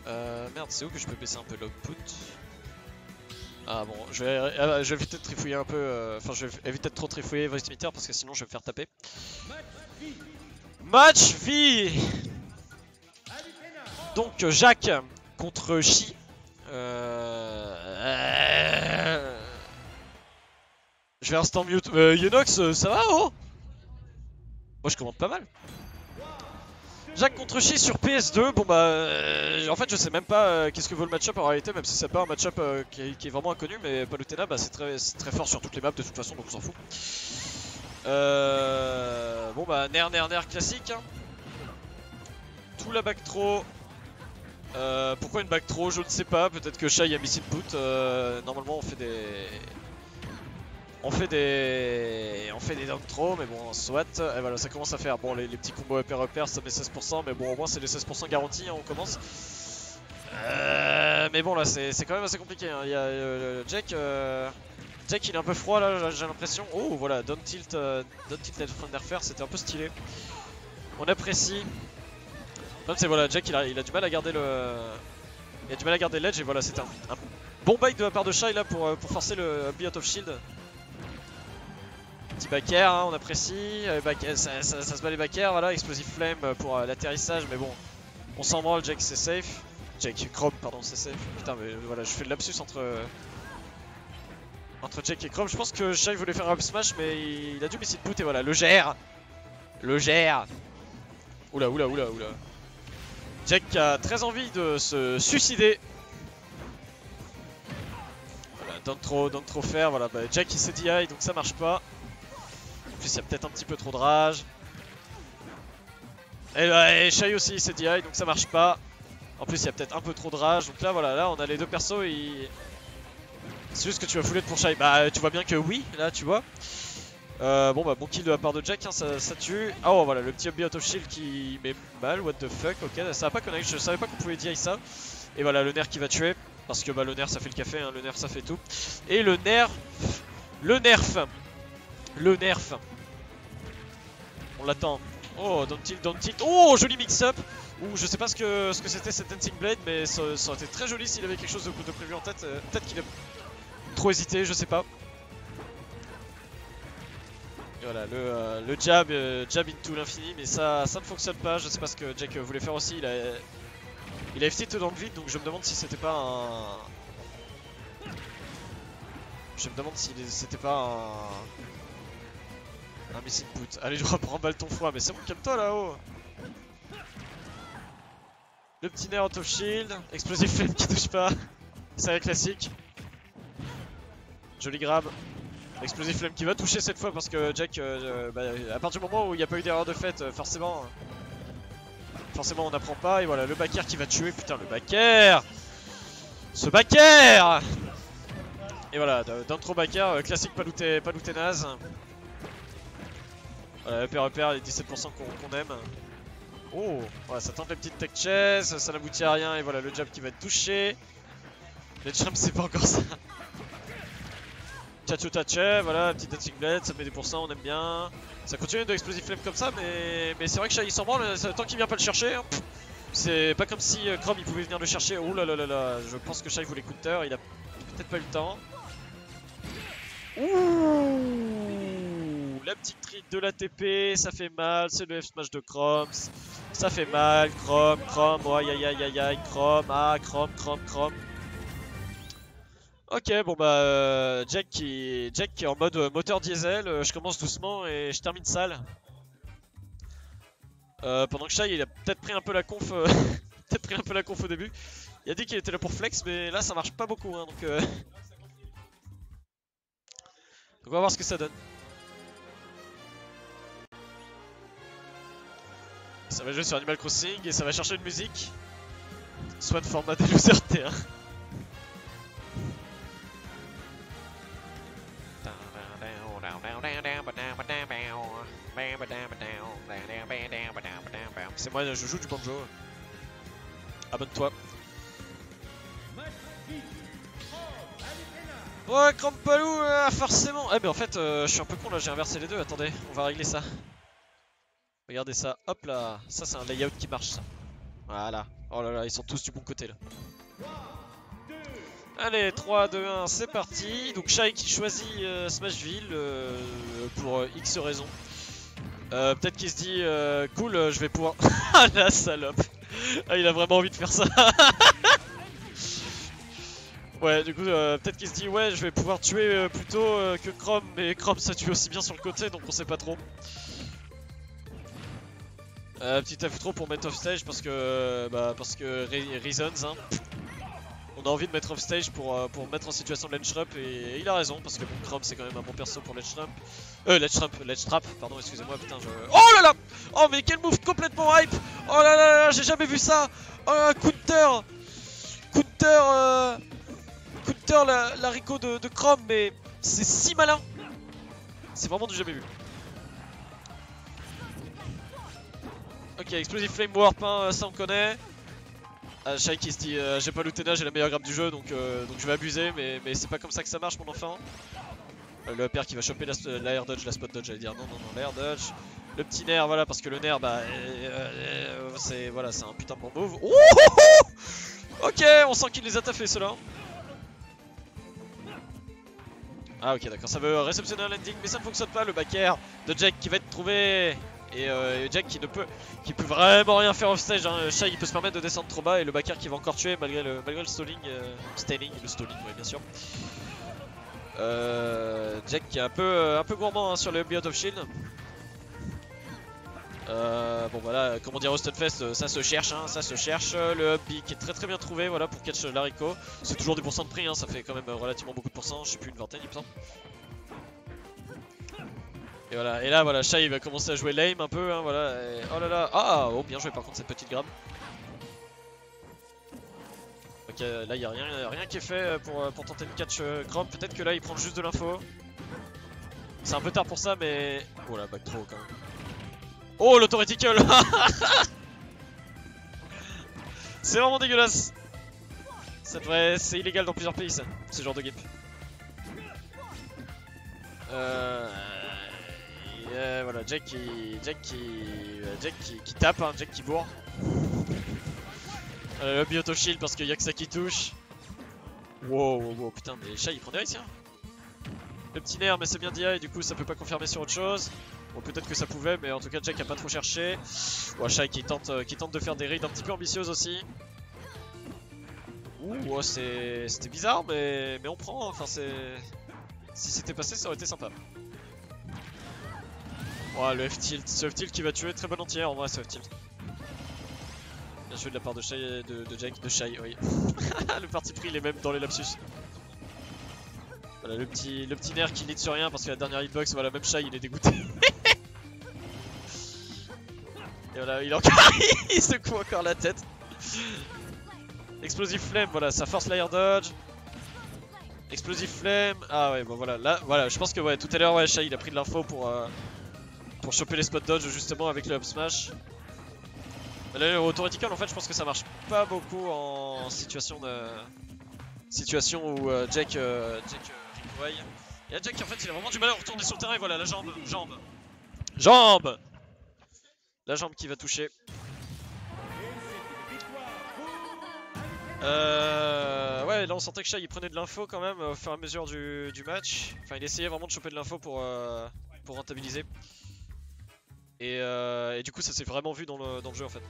Merde, c'est où que je peux baisser un peu l'output? Ah bon, je vais éviter de trifouiller un peu, enfin je vais éviter de trop trifouiller Voice Meter parce que sinon je vais me faire taper. Match V. Donc Jacques contre Chi. Je vais instant mute. Yonox, ça va oh? Moi je commande pas mal. Jacques contre Chi sur PS2, bon bah en fait je sais même pas qu'est-ce que vaut le match-up en réalité, même si c'est pas un match-up qui est vraiment inconnu, mais Palutena bah, c'est très fort sur toutes les maps de toute façon donc on s'en fout. Bon bah Nair classique hein. Tout la back throw. Pourquoi une back throw je ne sais pas, peut-être que Shai a mis input, normalement on fait des... On fait des down throw, mais bon, soit. Et voilà, ça commence à faire. Bon, les petits combos repère ça met 16%, mais bon, au moins c'est les 16% garantis, hein, on commence. Mais bon, là, c'est quand même assez compliqué. Hein. Il y a Jack. Jack, il est un peu froid là, j'ai l'impression. Oh, voilà, Don't Tilt Thunderfair, c'était un peu stylé. On apprécie. Comme c'est voilà, Jack, il a du mal à garder le. Il a du mal à garder l'edge, et voilà, c'était un bon bike de la part de Shai là pour forcer le Be Out of Shield. Petit back air, hein, on apprécie. Ça se bat les back air, voilà. Explosive Flame pour l'atterrissage, mais bon, on s'en branle. Jack, c'est safe. Jack, Chrome, pardon, c'est safe. Putain, mais voilà, je fais le lapsus entre Jack et Chrome. Je pense que Shai voulait faire un up smash, mais il a dû miss input et voilà, le gère. Le gère. Oula. Jack a très envie de se suicider. Voilà, don't trop faire. Voilà, bah, Jack il s'est DI donc ça marche pas. En plus il y a peut-être un petit peu trop de rage. Et Shai aussi il s'est DI donc ça marche pas. En plus il y a peut-être un peu trop de rage. Donc là voilà, là on a les deux persos et... C'est juste que tu vas full pour Shai. Bah tu vois bien que oui, là tu vois. Bon bah bon kill de la part de Jack, hein, ça tue. Ah oh voilà, le petit Be Out of Shield qui met mal, what the fuck, ok, ça va pas connect, je savais pas qu'on pouvait DI ça. Et voilà le nerf qui va tuer, parce que bah le nerf ça fait le café, hein, le nerf ça fait tout. Et le nerf, on l'attend. Oh, don't tilt, oh joli mix-up. Ouh, je sais pas ce que c'était cette Dancing Blade, mais ça aurait été très joli s'il avait quelque chose de prévu en tête. Peut-être qu'il a trop hésité, je sais pas. Et voilà, le jab into l'infini, mais ça ne fonctionne pas. Je sais pas ce que Jack voulait faire aussi. Il a FT dans le vide, donc je me demande si c'était pas un... Je me demande si c'était pas un miss input. Allez, je reprends balle ton froid, mais c'est bon, calme-toi là-haut. Le petit nerf out of shield, explosive flame qui touche pas. C'est classique. Joli grab. Explosive Flame qui va toucher cette fois parce que Jack, à partir du moment où il n'y a pas eu d'erreur de fait, forcément on n'apprend pas. Et voilà, le back air qui va tuer, putain le back air. Ce back air. Et voilà, d'intro back air, classique palouté naze. Voilà, repère les 17% qu'on aime. Oh, voilà, ça tente les petites tech chaises, ça n'aboutit à rien. Et voilà, le jab qui va être touché. Les jumps, c'est pas encore ça. Tache, voilà, petite dancing blade, ça met des pourcents, on aime bien. Ça continue de Explosive Flame comme ça, mais c'est vrai que Shai s'en branle, tant qu'il vient pas le chercher. Hein, c'est pas comme si Chrome il pouvait venir le chercher. Oh là là, je pense que Shai voulait counter, il a peut-être pas eu le temps. Ouh, la petite trite de la TP, ça fait mal, c'est le F-smash de Chrome. Ça fait mal, Chrome, oh aïe, Chrome. Ok, bon bah Jack qui est en mode moteur diesel, je commence doucement et je termine sale. Pendant que Shai il a peut-être pris un peu la conf, au début. Il a dit qu'il était là pour flex, mais là ça marche pas beaucoup, hein, donc on va voir ce que ça donne. Ça va jouer sur Animal Crossing et ça va chercher une musique. Soit de format des losers T1. C'est moi, je joue du banjo. Abonne-toi. Ouais, Crampalou, forcément. Eh, mais en fait, je suis un peu con là, j'ai inversé les deux. Attendez, on va régler ça. Regardez ça. Hop là. Ça, c'est un layout qui marche, ça. Voilà. Oh là là, ils sont tous du bon côté là. Allez, 3, 2, 1, c'est parti. Donc Shai qui choisit Smashville pour X raisons. Peut-être qu'il se dit cool, je vais pouvoir... Ah la salope. Ah, il a vraiment envie de faire ça. Ouais, du coup, peut-être qu'il se dit ouais, je vais pouvoir tuer plutôt que Chrome, mais Chrome ça tue aussi bien sur le côté, donc on sait pas trop. Petit F trop pour mettre off stage parce que reasons hein. On a envie de mettre off stage pour mettre en situation de Ledge Trap et il a raison parce que bon, Chrome c'est quand même un bon perso pour Ledge Trap. Ledge Trap, pardon, excusez-moi, putain je... Oh là là. Oh mais quel move complètement hype. Oh là là là, j'ai jamais vu ça. Oh là là, counter la Rico de Chrome, mais c'est si malin. C'est vraiment du jamais vu. Ok, Explosive Flame Warp, hein, ça on connaît. Shai qui se dit j'ai pas Lutena, j'ai la meilleure grappe du jeu donc je vais abuser, mais c'est pas comme ça que ça marche mon enfant. Le père qui va choper la air dodge, la spot dodge, j'allais dire non, l'air dodge. Le petit nerf, voilà, parce que le nerf, bah, c'est un putain de bon move. Ok, on sent qu'il les a taffés ceux-là. Ah ok, d'accord, ça veut réceptionner un landing, mais ça ne fonctionne pas. Le back air de Jack qui va être trouvé. Et Jack qui peut vraiment rien faire off stage, hein. Shai il peut se permettre de descendre trop bas et le back air qui va encore tuer malgré le stalling, le stalling, oui bien sûr. Jack qui est un peu gourmand hein, sur le Out of Shield. Bon voilà, comment dire, au Stunfest, ça se cherche, hein, ça se cherche. Le up qui est très bien trouvé, voilà, pour catch l'Arico. C'est toujours des pourcents de prix, hein, ça fait quand même relativement beaucoup de pourcents, je sais plus, une vingtaine il me semble. Et voilà, et là voilà, Shai va commencer à jouer lame un peu, hein, voilà. Et... oh là là, ah, oh bien joué par contre cette petite grab. Ok, là il n'y a rien qui est fait pour tenter le catch Chrome. Peut-être que là il prend juste de l'info. C'est un peu tard pour ça, mais... oh la back throw quand même. Oh l'autoretical. C'est vraiment dégueulasse. C'est illégal dans plusieurs pays ça, ce genre de gimp. Voilà, Jack qui tape, hein, Jack qui bourre. Le auto shield parce qu'il y a que ça qui touche. Wow, putain, mais Shai il prend des risques, hein. Le petit nerf, mais c'est bien DI, du coup ça peut pas confirmer sur autre chose. Bon, peut-être que ça pouvait, mais en tout cas Jack a pas trop cherché. Ouais, Shai qui tente de faire des raids un petit peu ambitieuses aussi. Ouh, oh, c'était bizarre, mais on prend, enfin c'est... si c'était passé, ça aurait été sympa. Ouais, le F-tilt, ce F-tilt qui va tuer, très bon entier en vrai ce F-tilt. Bien joué de la part de Shai, de Jack, de Shai, oui. Le parti pris il est même dans les lapsus. Voilà le petit nerf qui lead sur rien parce que la dernière hitbox, voilà, même Shai il est dégoûté. Et voilà, il il secoue encore la tête. Explosive Flame, voilà, ça force l'air dodge. Explosive Flame, ah ouais, bon voilà, là, voilà, je pense que ouais, tout à l'heure, ouais, Shai il a pris de l'info pour choper les spot dodge justement avec le up smash. Là, le autoretical en fait je pense que ça marche pas beaucoup en situation où Jack recovery. Et là Jack en fait il a vraiment du mal à retourner sur le terrain et voilà la jambe. La jambe qui va toucher. Ouais, là on sentait que Shai il prenait de l'info quand même au fur et à mesure du match. Enfin il essayait vraiment de choper de l'info pour rentabiliser. Et du coup ça s'est vraiment vu dans le jeu en fait.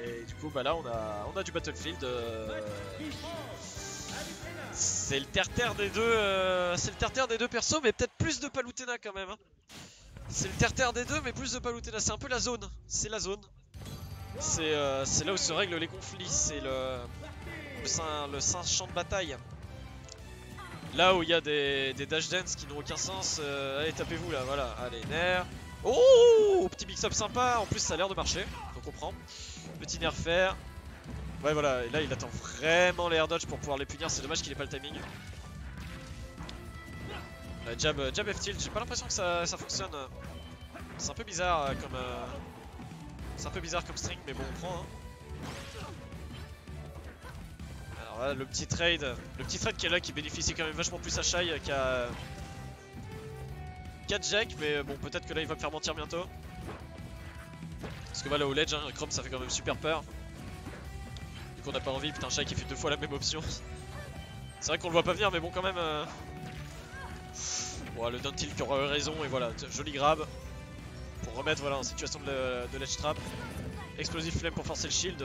Et du coup bah là on a du Battlefield. C'est le terre-terre des deux, persos, mais peut-être plus de Palutena quand même. Hein. C'est le terre-terre des deux, mais plus de Palutena. C'est un peu la zone. C'est la zone. C'est là où se règlent les conflits. C'est le saint champ de bataille. Là où il y a des dash dance qui n'ont aucun sens. Allez, tapez-vous là, voilà. Allez, nerf. Oh, petit mix-up sympa. En plus, ça a l'air de marcher. Donc on prend. Petit nerf faire. Ouais voilà, et là il attend vraiment les air dodge pour pouvoir les punir, c'est dommage qu'il ait pas le timing. Jab F-tilt, j'ai pas l'impression que ça fonctionne. C'est un peu bizarre comme string, mais bon on prend. Hein. Alors là le petit trade qui est là qui bénéficie quand même vachement plus à Shai 4 Jack, mais bon, peut-être que là il va me faire mentir bientôt. Parce que voilà, au ledge, hein, Chrome ça fait quand même super peur. Du coup, on n'a pas envie. Putain, Shai qui fait 2 fois la même option. C'est vrai qu'on le voit pas venir, mais bon, quand même. Bon, le down tilt qui aura raison, et voilà, joli grab. Pour remettre voilà, en situation de ledge trap. Explosive flame pour forcer le shield.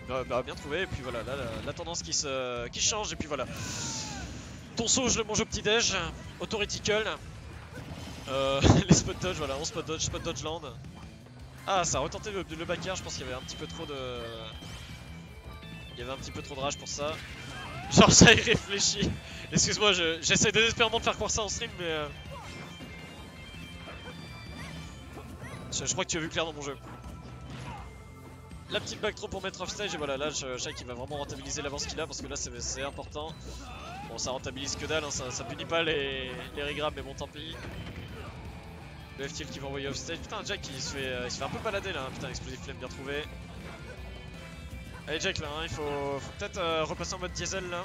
Bien trouvé, et puis voilà, là, la tendance qui change, et puis voilà. Ton saut, je le mange au petit-déj. Autoritical. Les spot dodge, voilà, on spot dodge land. Ah, ça a retenté le back air, je pense qu'il y avait un petit peu trop de. Il y avait un petit peu trop de rage pour ça. Genre, ça y réfléchit. Excuse-moi, j'essaie désespérément de faire croire ça en stream, mais. Je crois que tu as vu clair dans mon jeu. La petite back throw pour mettre off stage, et voilà, là, Shai qui va vraiment rentabiliser l'avance qu'il a, parce que là, c'est important. Bon, ça rentabilise que dalle, hein, ça punit pas les regrabs, mais bon, tant pis. Le F-tilt qui va envoyer off stage. Putain, Jack il se fait un peu balader là. Hein. Putain, explosive flame bien trouvé. Allez, Jack là, hein, il faut peut-être repasser en mode diesel là.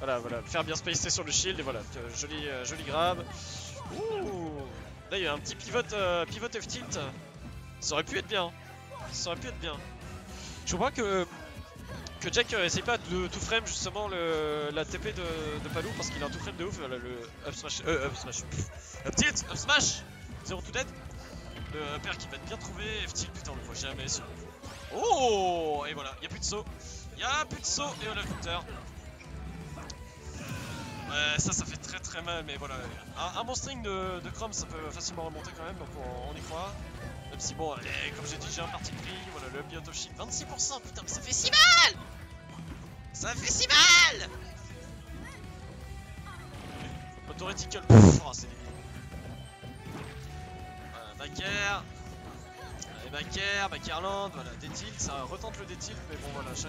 Voilà, faire bien spacer sur le shield et voilà, joli grab. Ouh. Là, il y a un petit pivot F-tilt. Ça aurait pu être bien. Ça aurait pu être bien. Je crois que Jack essaye pas de tout frame justement la TP de Palou parce qu'il a un tout frame de ouf, voilà, le up smash, up tilt, up smash, 0 to dead. Le père qui va être bien trouvé, F tilt, putain on le voit jamais sur. Oh, et voilà, y'a plus de saut, et on a le counter. Ouais, ça fait très mal, mais voilà, un bon string de Chrome ça peut facilement remonter quand même, donc on y croit. Même si bon, comme j'ai dit, j'ai un parti pris, voilà, le up auto shield, 26%, putain mais ça fait si mal. Ça fait si mal. Autoritical, oh, c'est débile. Voilà, back air land, voilà, des tilts, ça retente le détilt, mais bon voilà, Shai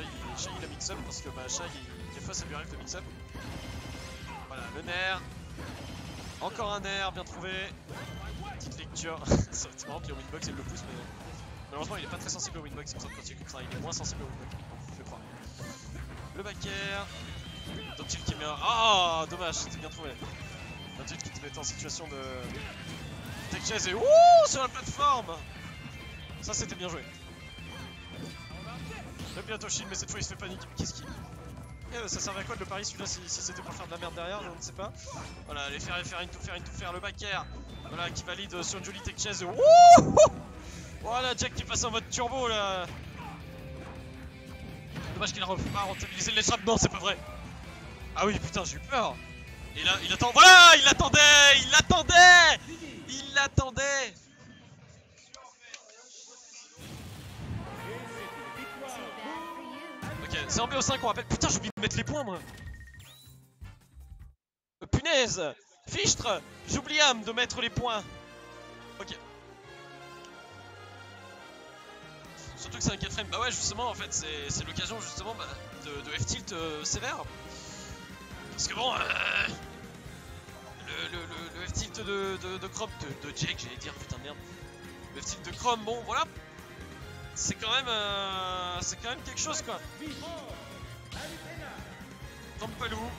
il a mix up parce que bah Shai des fois ça lui arrive de mix up. Voilà, le nerf. Encore un nerf, bien trouvé. Petite lecture. C'est marrant que le winbox il le pousse, mais malheureusement il est pas très sensible au winbox, c'est pour ça que quand il est comme ça, il est moins sensible au winbox, je crois. Le back air. Down tilt qui met un. Ah, dommage, c'était bien trouvé. Down tilt qui te met en situation de. Tech chase et ouh sur la plateforme. Ça c'était bien joué. Le bientôt shield, mais cette fois il se fait paniquer. Qu'est-ce qu'il. Ça servait à quoi de le pari celui-là si c'était pour faire de la merde derrière, je ne sais pas. Voilà, allez faire le back air. Voilà, qui valide sur une jolie tech chase. Wouh. Voilà, Jack qui passe en mode turbo là. Dommage qu'il a pas rentabilisé le ledge trap. Non, c'est pas vrai. Ah oui, putain, j'ai eu peur. Et là, il attend. Voilà, il l'attendait. Ok, c'est en BO5 on rappelle. Putain, j'ai oublié de mettre les points moi. Punaise. Fichtre. J'oublie de mettre les points. Ok. Surtout que c'est un 4 frame. Bah ouais, justement, en fait, c'est l'occasion justement bah, de F-tilt sévère. Parce que bon, le F-tilt de Chrome, de Jake, j'allais dire, putain de merde. Le F-tilt de Chrome, bon, voilà. C'est quand même quelque chose quoi. Comme Palou.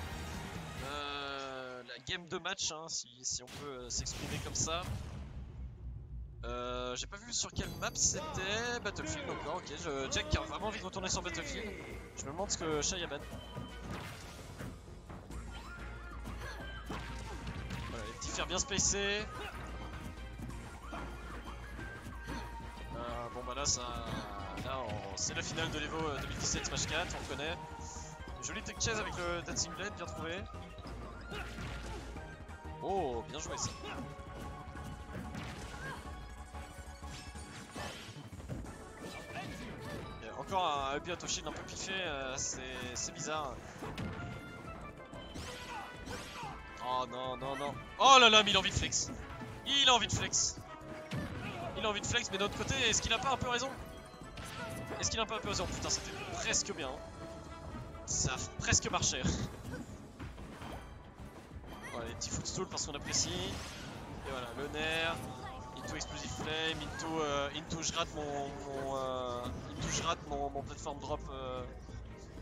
La game de match, hein, si on peut s'exprimer comme ça. J'ai pas vu sur quelle map c'était. Battlefield encore, ok. Jack qui a vraiment envie de retourner sur Battlefield. Je me demande ce que Shai amène. Voilà, les petits fers bien spacés. Bon bah là c'est la finale de l'Evo 2017 Smash 4, on le connaît. Jolie tech chase avec le Dancing Blade, bien trouvé. Oh, bien joué ça. Encore un up auto shield un peu piffé, c'est bizarre. Oh non. Oh là là, mais il a envie de flex. Il a envie de flex, mais de l'autre côté, est-ce qu'il a pas un peu raison? Putain, c'était presque bien. Ça a presque marché. Voilà, les petits footstools parce qu'on apprécie. Et voilà, le nerf. Into Explosive Flame, into je rate mon platform drop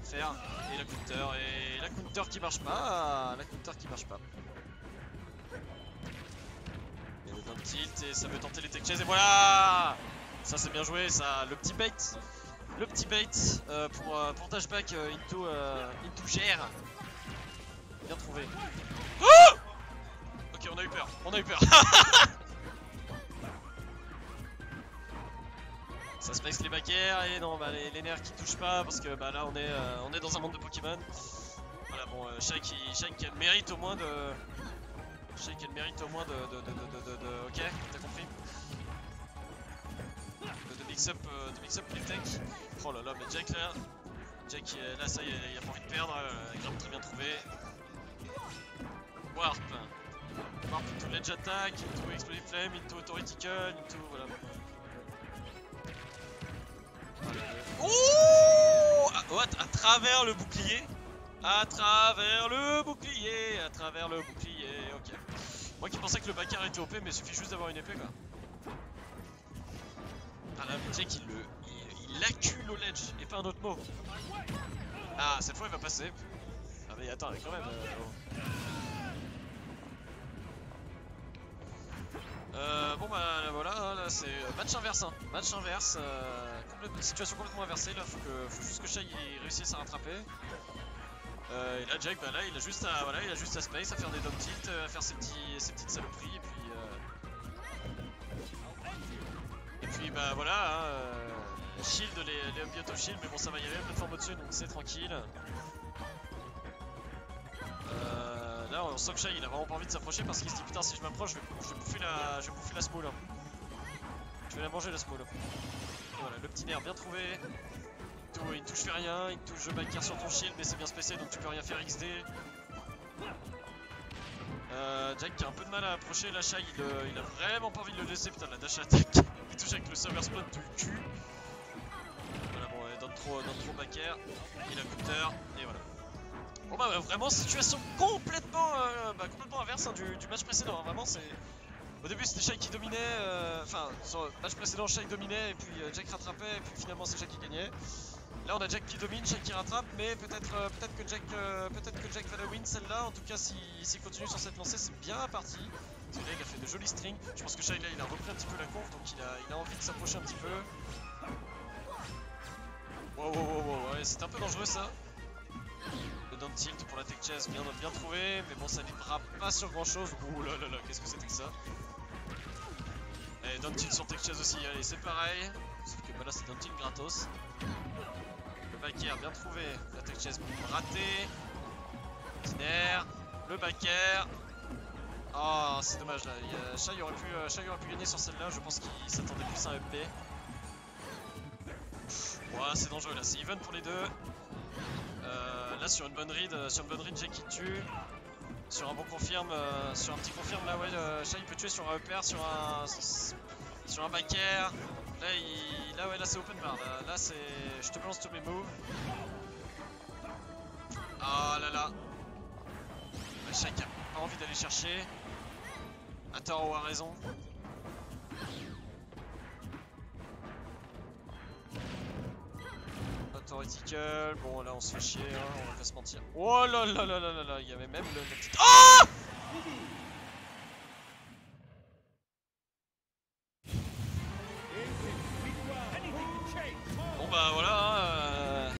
fer. Et la counter qui marche pas. tilt et ça veut tenter les tech chase et voilà. Ça c'est bien joué, ça, le petit bait. Le petit bait pour dashback into GR. Bien trouvé. Oh, ok, on a eu peur, on a eu peur. Ça space les backairs et non, bah, les nerfs qui touchent pas parce que bah, là on est dans un monde de Pokémon. Voilà, bon, Shai qui a le mérite au moins de. Shai qui a le mérite au moins de. Ok, t'as compris. De mix up les techs. Oh là là, mais Jack là ça y est, il a pas envie de perdre. Grave très bien trouvé. Warp into Ledge Attack, into Explosive Flame, into Theoretical, into voilà. Oh, what? À travers le bouclier. À travers le bouclier. À travers le bouclier. Ok. Moi qui pensais que le backer était OP, mais il suffit juste d'avoir une épée quoi. Ah là, mais Jake il accule au ledge et pas un autre mot. Ah, cette fois il va passer. Ah, mais attends, quand même. Bon bah voilà, là c'est match inverse, hein. Match inverse, situation complètement inversée, là faut juste que Shai réussisse à rattraper. Et là Jack, bah là il a juste à, voilà, il a juste à space, à faire des dump tilts, à faire ses petites saloperies, et puis bah voilà, hein, shield, les up bientôt shield, mais bon ça va y aller, plateforme au-dessus donc c'est tranquille. Là on sent que Shai il a vraiment pas envie de s'approcher parce qu'il se dit putain si je m'approche je vais bouffer la small. Je vais la manger la small. Voilà, le petit nerf bien trouvé. Il ne touche fait rien, il touche backer sur ton shield mais c'est bien spacé donc tu peux rien faire XD. Jack qui a un peu de mal à approcher, là Shai il a vraiment pas envie de le laisser, putain la dash attack. Il touche avec le server spawn du cul. Voilà bon il donne trop backer, il a counter et voilà. Bon bah vraiment situation complètement inverse hein, du match précédent, hein. Vraiment c'est... Au début c'était Shai qui dominait, enfin sur le match précédent Shai dominait et puis Jack rattrapait et puis finalement c'est Shai qui gagnait. Là on a Jack qui domine, Shai qui rattrape, mais peut-être que Jack va la win celle-là. En tout cas s'il continue sur cette lancée c'est bien parti. Parce que là il a fait de jolis strings, je pense que Shai là il a repris un petit peu la course donc il a envie de s'approcher un petit peu. Wow, ouais, c'est un peu dangereux ça. Le down tilt pour la tech chase, bien trouvé, mais bon ça libérera pas sur grand chose. Ouh là là là, qu'est-ce que c'était que ça? Et down tilt sur tech chase aussi, allez c'est pareil. Sauf que bah là c'est down tilt gratos. Le backer bien trouvé, la tech chase raté. Tiner, le backer. Oh c'est dommage là, Shai aurait pu gagner sur celle-là, je pense qu'il s'attendait plus à un EP. Ouais c'est dangereux là, c'est even pour les deux. Là sur une bonne read, Jack qui tue. Sur un bon confirme, sur un petit confirme là ouais, Shai peut tuer sur un upper, sur un backer. Là ouais là c'est open bar, là c'est je te balance tous mes moves. Ah là là. Shai qui a pas envie d'aller chercher. À tort ou à raison. Theoretical, bon là on se fait chier, hein, on va pas se mentir. Oh là là là là là là, il y avait même le petit... Oh